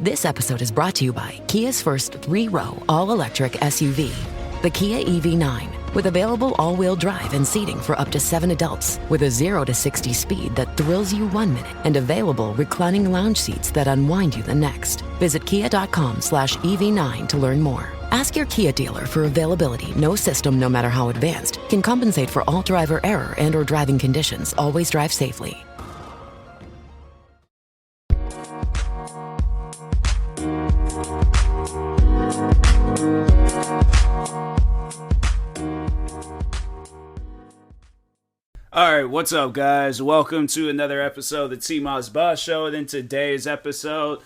This episode is brought to you by Kia's first 3-row all-electric SUV, the Kia EV9, with available all-wheel drive and seating for up to 7 adults, with a 0 to 60 speed that thrills you 1 minute, and available reclining lounge seats that unwind you the next. Visit kia.com/EV9 to learn more. Ask your Kia dealer for availability. No system, no matter how advanced, can compensate for all driver error and or driving conditions. Always drive safely. Alright, what's up guys? Welcome to another episode of the TMossBoss Show. And in today's episode,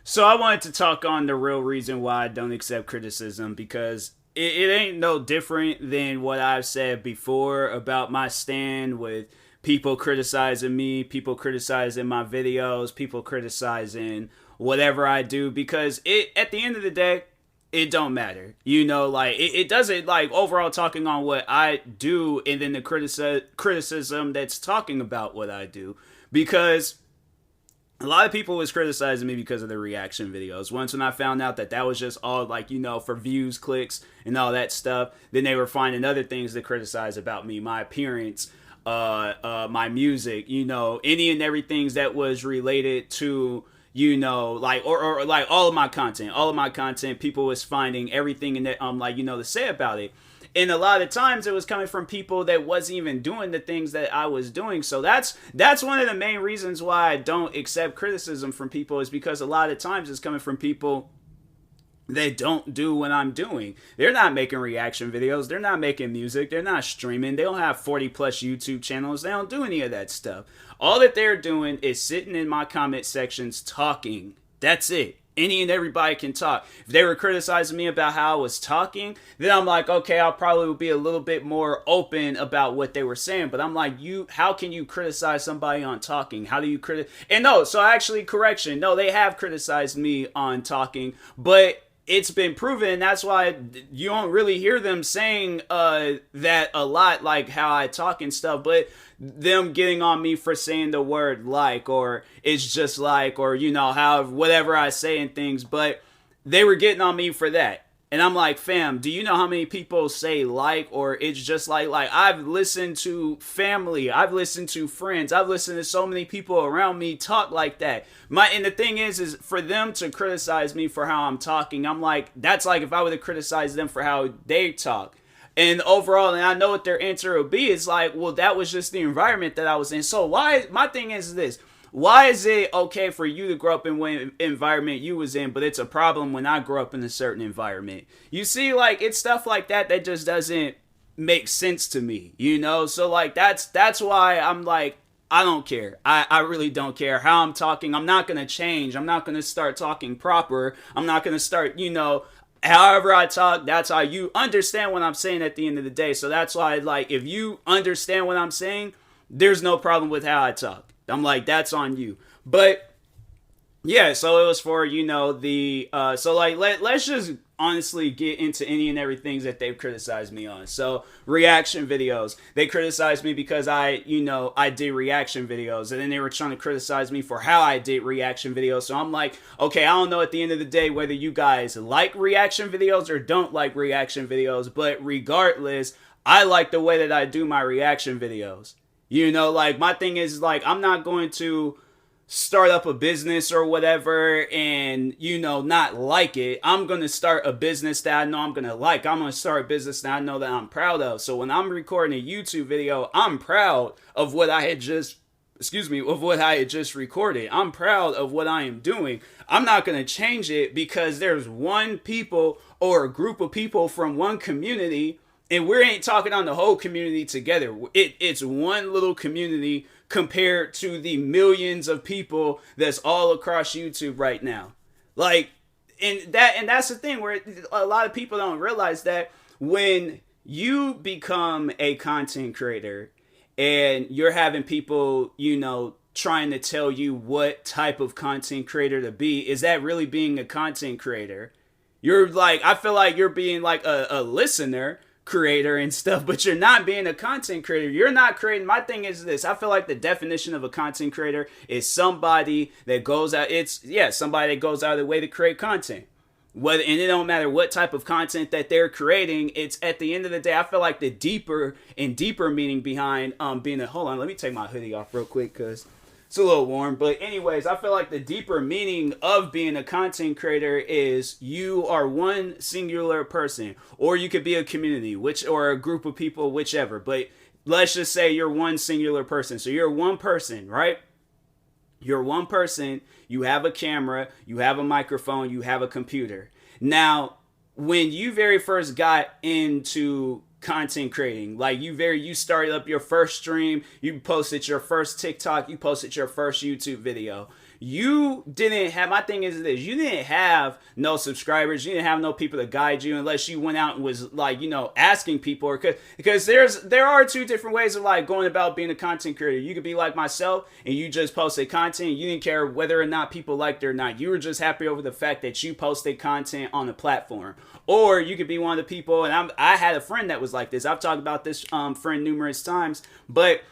so I wanted to talk on the real reason why I don't accept criticism, because it ain't no different than what I've said before about my stand with people criticizing me, people criticizing my videos, people criticizing whatever I do, because at the end of the day, it don't matter. You know, like, it doesn't, like, overall talking on what I do and then the criticism that's talking about what I do. Because a lot of people was criticizing me because of the reaction videos. Once when I found out that was just all, like, you know, for views, clicks, and all that stuff, then they were finding other things to criticize about me, my appearance, my music, you know, any and everything that was related to, you know, like, or like all of my content, people was finding everything in that, like, you know, to say about it. And a lot of times it was coming from people that wasn't even doing the things that I was doing. So that's one of the main reasons why I don't accept criticism from people, is because a lot of times it's coming from people that don't do what I'm doing. They're not making reaction videos. They're not making music. They're not streaming. They don't have 40 plus YouTube channels. They don't do any of that stuff. All that they're doing is sitting in my comment sections talking. That's it. Any and everybody can talk. If they were criticizing me about how I was talking, then I'm like, okay, I'll probably be a little bit more open about what they were saying. But I'm like, how can you criticize somebody on talking? How do you criticize? And no, so actually, correction. No, they have criticized me on talking, but it's been proven, and that's why you don't really hear them saying that a lot, like how I talk and stuff, but them getting on me for saying the word like, or it's just like, or, you know, how whatever I say and things, but they were getting on me for that. And I'm like, fam, do you know how many people say like, or it's just like, I've listened to family, I've listened to friends, I've listened to so many people around me talk like that. And the thing is for them to criticize me for how I'm talking, I'm like, that's like if I would have criticized them for how they talk. And overall, and I know what their answer would be, is like, well, that was just the environment that I was in. So my thing is this. Why is it okay for you to grow up in what environment you was in, but it's a problem when I grow up in a certain environment? You see, like, it's stuff like that just doesn't make sense to me, you know? So, like, that's why I'm like, I don't care. I really don't care how I'm talking. I'm not going to change. I'm not going to start talking proper. I'm not going to start, you know, however I talk, that's how you understand what I'm saying at the end of the day. So that's why, like, if you understand what I'm saying, there's no problem with how I talk. I'm like, that's on you. But yeah, so it was for, you know, the so like let's just honestly get into any and everything that they've criticized me on. So reaction videos, they criticized me because I did reaction videos, and then they were trying to criticize me for how I did reaction videos. So I'm like, okay, I don't know at the end of the day whether you guys like reaction videos or don't like reaction videos, but regardless, I like the way that I do my reaction videos. You know, like, my thing is, like, I'm not going to start up a business or whatever and, you know, not like it. I'm going to start a business that I know I'm going to like. I'm going to start a business that I know that I'm proud of. So when I'm recording a YouTube video, I'm proud of what I had just recorded. I'm proud of what I am doing. I'm not going to change it because there's one people or a group of people from one community, and we ain't talking on the whole community together. It's one little community compared to the millions of people that's all across YouTube right now. Like, and that's the thing where a lot of people don't realize that when you become a content creator and you're having people, you know, trying to tell you what type of content creator to be, is that really being a content creator? You're like, I feel like you're being like a listener, creator and stuff, but you're not being a content creator. You're not creating. My thing is this. I feel like the definition of a content creator is somebody that goes out. Somebody that goes out of their way to create content. And it don't matter what type of content that they're creating. It's at the end of the day, I feel like the deeper meaning behind being a. Hold on, let me take my hoodie off real quick because it's a little warm. But anyways, I feel like the deeper meaning of being a content creator is you are one singular person, or you could be a community, or a group of people, whichever. But let's just say you're one singular person. So you're one person, right? You're one person, you have a camera, you have a microphone, you have a computer. Now, when you very first got into content creating, like you started up your first stream, you posted your first TikTok, you posted your first YouTube video. You didn't have, my thing is this, you didn't have no subscribers, you didn't have no people to guide you unless you went out and was like, asking people, because there are two different ways of like going about being a content creator. You could be like myself and you just posted content, you didn't care whether or not people liked it or not. You were just happy over the fact that you posted content on the platform. Or you could be one of the people, and I had a friend that was like this. I've talked about this friend numerous times, but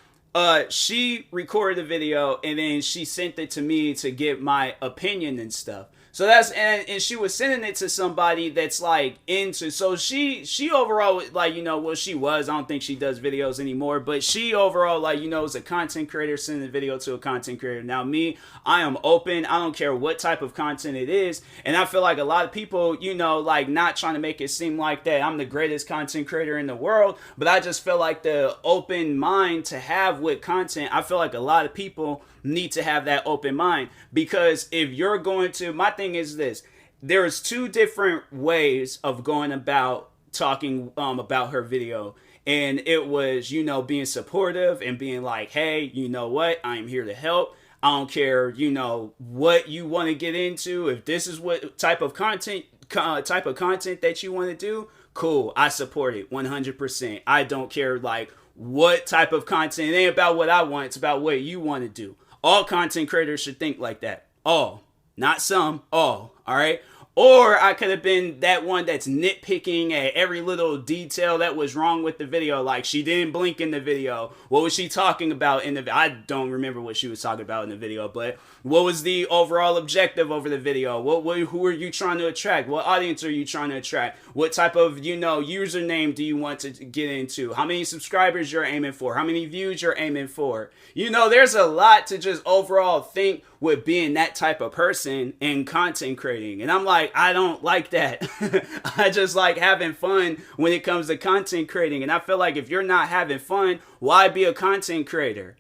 she recorded a video and then she sent it to me to get my opinion and stuff. So that's, and she was sending it to somebody that's like into, so she overall, like, she was, I don't think she does videos anymore, but she overall, like, is a content creator sending a video to a content creator. Now me, I am open. I don't care what type of content it is. And I feel like a lot of people, like not trying to make it seem like that I'm the greatest content creator in the world, but I just feel like the open mind to have with content, I feel like a lot of people need to have that open mind, because if you're going to, my thing is this, there's two different ways of going about talking about her video, and it was being supportive and being like, hey, you know what, I'm here to help. I don't care what you want to get into. If this is what type of content that you want to do, cool, I support it 100%. I don't care like what type of content. It ain't about what I want, it's about what you want to do. All content creators should think like that. All. Not some. All. Alright? Or I could have been that one that's nitpicking at every little detail that was wrong with the video. Like, she didn't blink in the video. What was she talking about in the video? I don't remember what she was talking about in the video, but what was the overall objective over the video? Who are you trying to attract? What audience are you trying to attract? What type of, username do you want to get into? How many subscribers you're aiming for? How many views you're aiming for? There's a lot to just overall think with being that type of person in content creating. And I'm like, I don't like that. I just like having fun when it comes to content creating. And I feel like if you're not having fun, why be a content creator?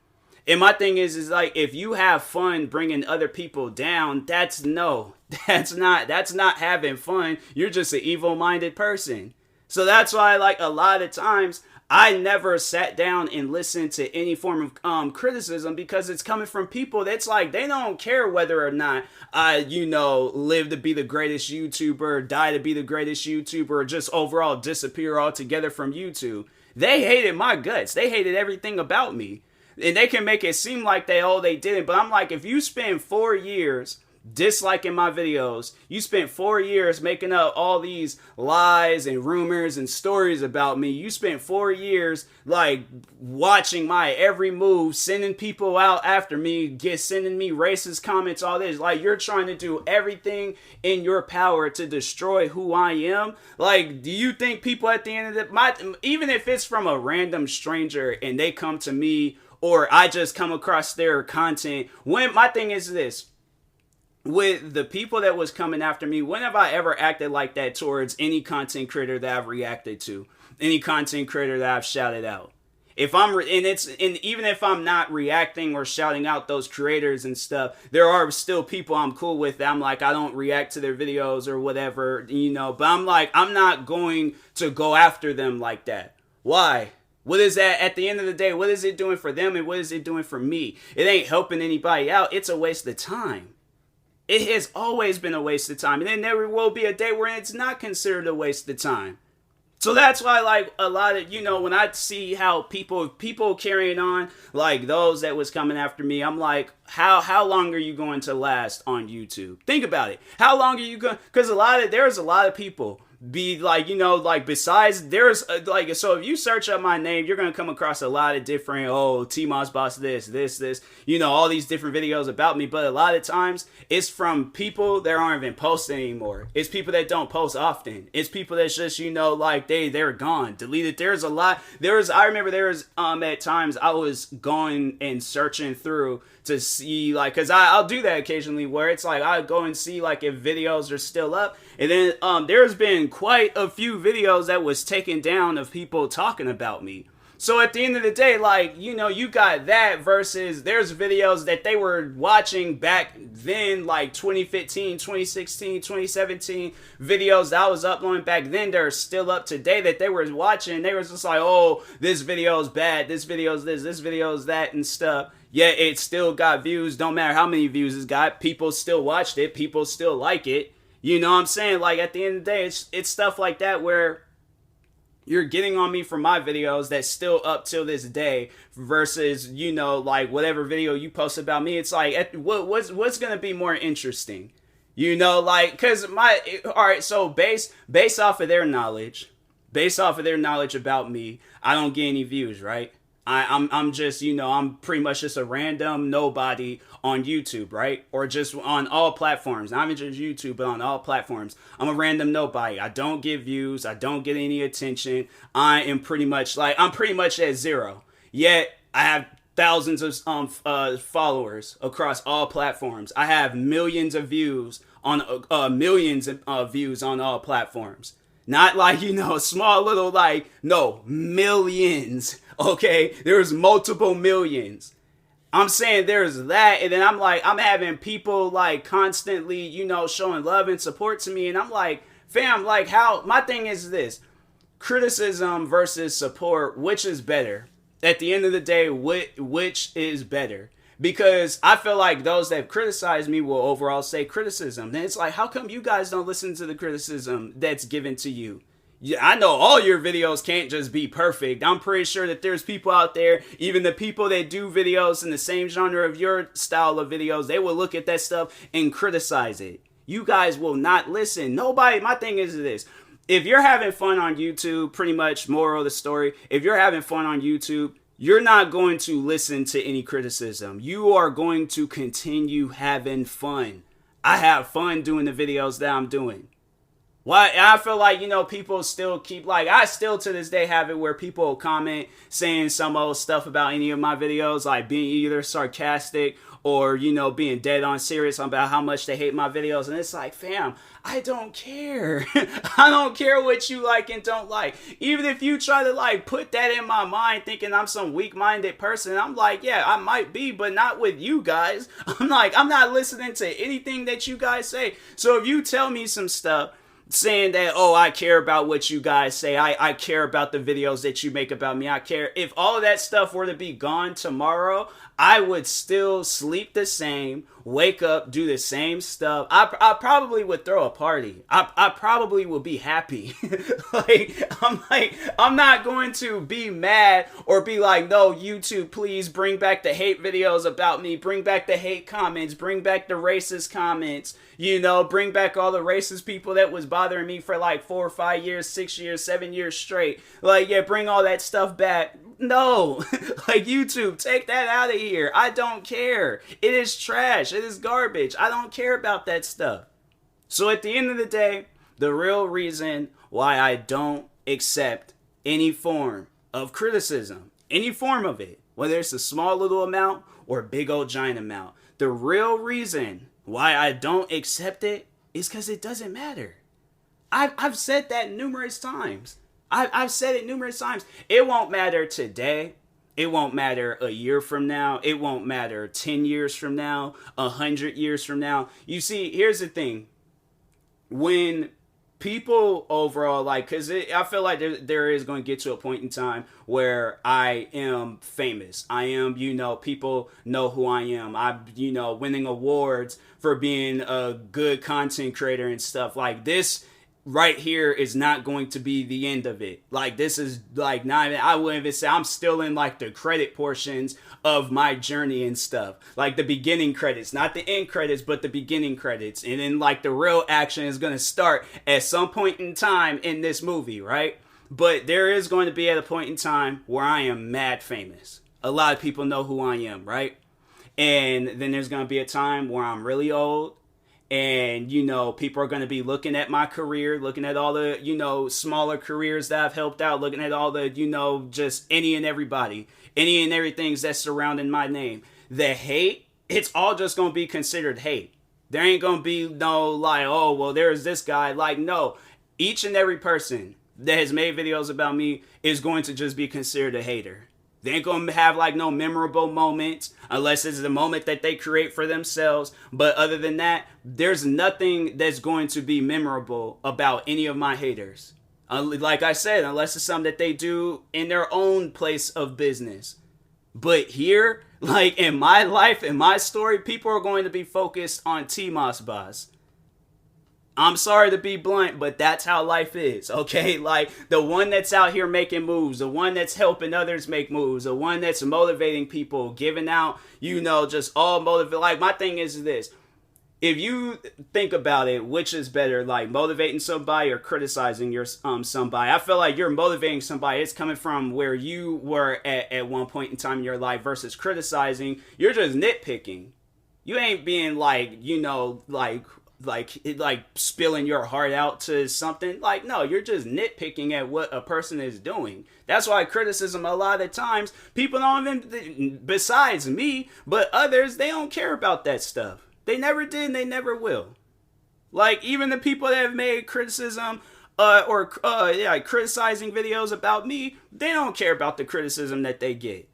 And my thing is like, if you have fun bringing other people down, that's not having fun. You're just an evil-minded person. So that's why, like, a lot of times I never sat down and listened to any form of criticism, because it's coming from people that's like, they don't care whether or not I, live to be the greatest YouTuber, die to be the greatest YouTuber, or just overall disappear altogether from YouTube. They hated my guts. They hated everything about me. And they can make it seem like they didn't. But I'm like, if you spend 4 years disliking my videos, you spent 4 years making up all these lies and rumors and stories about me, you spent 4 years like watching my every move, sending people out after me, sending me racist comments, all this, like, you're trying to do everything in your power to destroy who I am. Like, do you think people at the end of even if it's from a random stranger and they come to me, or I just come across their content, my thing is this, with the people that was coming after me, when have I ever acted like that towards any content creator that I've reacted to, any content creator that I've shouted out? Even if I'm not reacting or shouting out those creators and stuff, there are still people I'm cool with that I'm like, I don't react to their videos or whatever, but I'm like, I'm not going to go after them like that. Why? What is that, at the end of the day, what is it doing for them and what is it doing for me? It ain't helping anybody out. It's a waste of time. It has always been a waste of time. And there never will be a day where it's not considered a waste of time. So that's why, like, a lot of, when I see how people carrying on, like those that was coming after me, I'm like, how long are you going to last on YouTube? Think about it. How long are you going? Because there's a lot of people be like, like besides there's like, so if you search up my name, you're going to come across a lot of different, TMossBoss, this, all these different videos about me. But a lot of times it's from people that aren't even posting anymore. It's people that don't post often. It's people that's just, like they're gone, deleted. I remember there was at times I was going and searching through to see, like, because I'll do that occasionally where it's like I go and see like if videos are still up, and then there's been quite a few videos that was taken down of people talking about me. So at the end of the day, like, you got that versus there's videos that they were watching back then, like 2015, 2016, 2017 videos that I was uploading back then. They're still up today that they were watching. They were just like, oh, this video is bad. This video is this video is that and stuff. Yeah, it still got views. Don't matter how many views it's got. People still watched it. People still like it. You know what I'm saying? Like, at the end of the day, it's stuff like that where you're getting on me for my videos that's still up till this day versus, like whatever video you post about me. It's like, what's going to be more interesting? Like, because all right, so based off of their knowledge about me, I don't get any views, right? I'm just, I'm pretty much just a random nobody on YouTube, right? Or just on all platforms. Not even just YouTube, but on all platforms. I'm a random nobody. I don't get views. I don't get any attention. I'm pretty much at zero. Yet I have thousands of followers across all platforms. I have millions of views on views on all platforms. Not like, small little, like, no, millions, okay? There's multiple millions. I'm saying there's that, and then I'm having people, like, constantly, showing love and support to me, and I'm like, fam, like, how, my thing is this, criticism versus support, which is better? At the end of the day, which is better? Because I feel like those that criticize me will overall say criticism. Then it's like, how come you guys don't listen to the criticism that's given to you? Yeah, I know all your videos can't just be perfect. I'm pretty sure that there's people out there, even the people that do videos in the same genre of your style of videos, they will look at that stuff and criticize it. You guys will not listen. Nobody, my thing is this. If you're having fun on YouTube, pretty much moral of the story, if you're having fun on YouTube, you're not going to listen to any criticism. You are going to continue having fun. I have fun doing the videos that I'm doing. Why? I feel like, people still keep, like, I still to this day have it where people comment saying some old stuff about any of my videos, like being either sarcastic or, being dead on serious about how much they hate my videos. And it's like, fam, I don't care. I don't care what you like and don't like. Even if you try to, like, put that in my mind thinking I'm some weak-minded person, I'm like, yeah, I might be, but not with you guys. I'm like, I'm not listening to anything that you guys say. So if you tell me some stuff saying that, oh, I care about what you guys say, I care about the videos that you make about me, I care. If all of that stuff were to be gone tomorrow, I would still sleep the same, wake up, do the same stuff. I probably would throw a party. I probably would be happy. I'm not going to be mad or be like, no, YouTube, please bring back the hate videos about me. Bring back the hate comments. Bring back the racist comments. Bring back all the racist people that was bothering me for like 4 or 5 years, 6 years, 7 years straight. Like, yeah, bring all that stuff back. No, like, YouTube, take that out of here. I don't care. It is trash. It is garbage. I don't care about that stuff. So at the end of the day, the real reason why I don't accept any form of criticism, any form of it, whether it's a small little amount or a big old giant amount, the real reason why I don't accept it is because it doesn't matter. I've said that numerous times. I've said it numerous times. It won't matter today. It won't matter a year from now. It won't matter 10 years from now, 100 years from now. You see, here's the thing. When people overall, like, because I feel like there is going to get to a point in time where I am famous. I am, people know who I am. I'm, winning awards for being a good content creator and stuff like this. right here is not going to be the end of it. Like, this is like not even, I wouldn't even say, I'm still in like the credit portions of my journey and stuff. Like the beginning credits, not the end credits, but the beginning credits. And then like the real action is going to start at some point in time in this movie, right? But there is going to be at a point in time where I am mad famous. A lot of people know who I am, right? And then there's going to be a time where I'm really old. And, you know, people are going to be looking at my career, looking at all the, you know, smaller careers that I've helped out, looking at all the, you know, just any and everybody, any and everything that's surrounding my name. The hate, it's all just going to be considered hate. There ain't going to be no like, oh, well, there's this guy. Like, no, each and every person that has made videos about me is going to just be considered a hater. They ain't gonna have like no memorable moments unless it's the moment that they create for themselves. But other than that, there's nothing that's going to be memorable about any of my haters. Like I said, unless it's something that they do in their own place of business. But here, like in my life, in my story, people are going to be focused on TMossBoss. I'm sorry to be blunt, but that's how life is, okay? Like, the one that's out here making moves, the one that's helping others make moves, the one that's motivating people, giving out, you know, just all motivate. Like, my thing is this. If you think about it, which is better, like motivating somebody or criticizing your somebody? I feel like you're motivating somebody. It's coming from where you were at one point in time in your life versus criticizing. You're just nitpicking. You ain't being like, you know, like spilling your heart out to something. Like, no, you're just nitpicking at what a person is doing. That's why criticism, a lot of times, people don't even, besides me, but others, they don't care about that stuff. They never did and they never will. Like, even the people that have made criticism or criticizing videos about me, they don't care about the criticism that they get.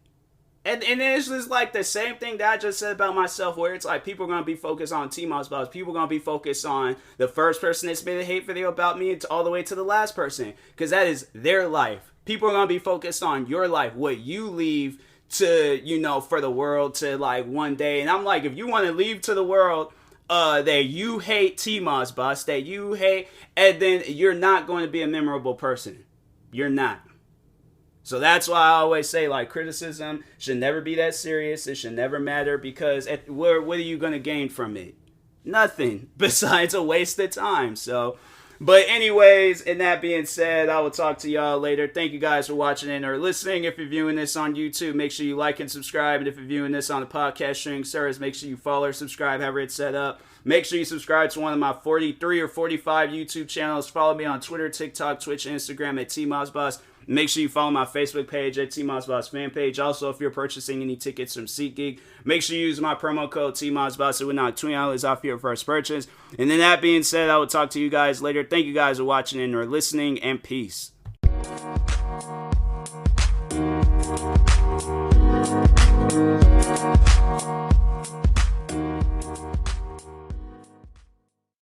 And it's just like the same thing that I just said about myself, where it's like people are going to be focused on TMossBoss. People are going to be focused on the first person that's made a hate video about me all the way to the last person. Because that is their life. People are going to be focused on your life, what you leave to, you know, for the world to like one day. And I'm like, if you want to leave to the world that you hate TMossBoss, that you hate, and then you're not going to be a memorable person. You're not. So that's why I always say, like, criticism should never be that serious. It should never matter, because what are you going to gain from it? Nothing besides a waste of time. So, but anyways, and that being said, I will talk to y'all later. Thank you guys for watching and or listening. If you're viewing this on YouTube, make sure you like and subscribe. And if you're viewing this on the podcast streaming service, make sure you follow or subscribe, however it's set up. Make sure you subscribe to one of my 43 or 45 YouTube channels. Follow me on Twitter, TikTok, Twitch, and Instagram at TMossBoss. Make sure you follow my Facebook page at TMossBoss fan page. Also, if you're purchasing any tickets from SeatGeek, make sure you use my promo code TMossBoss. It will knock $20 off your first purchase. And then that being said, I will talk to you guys later. Thank you guys for watching and or listening, and peace.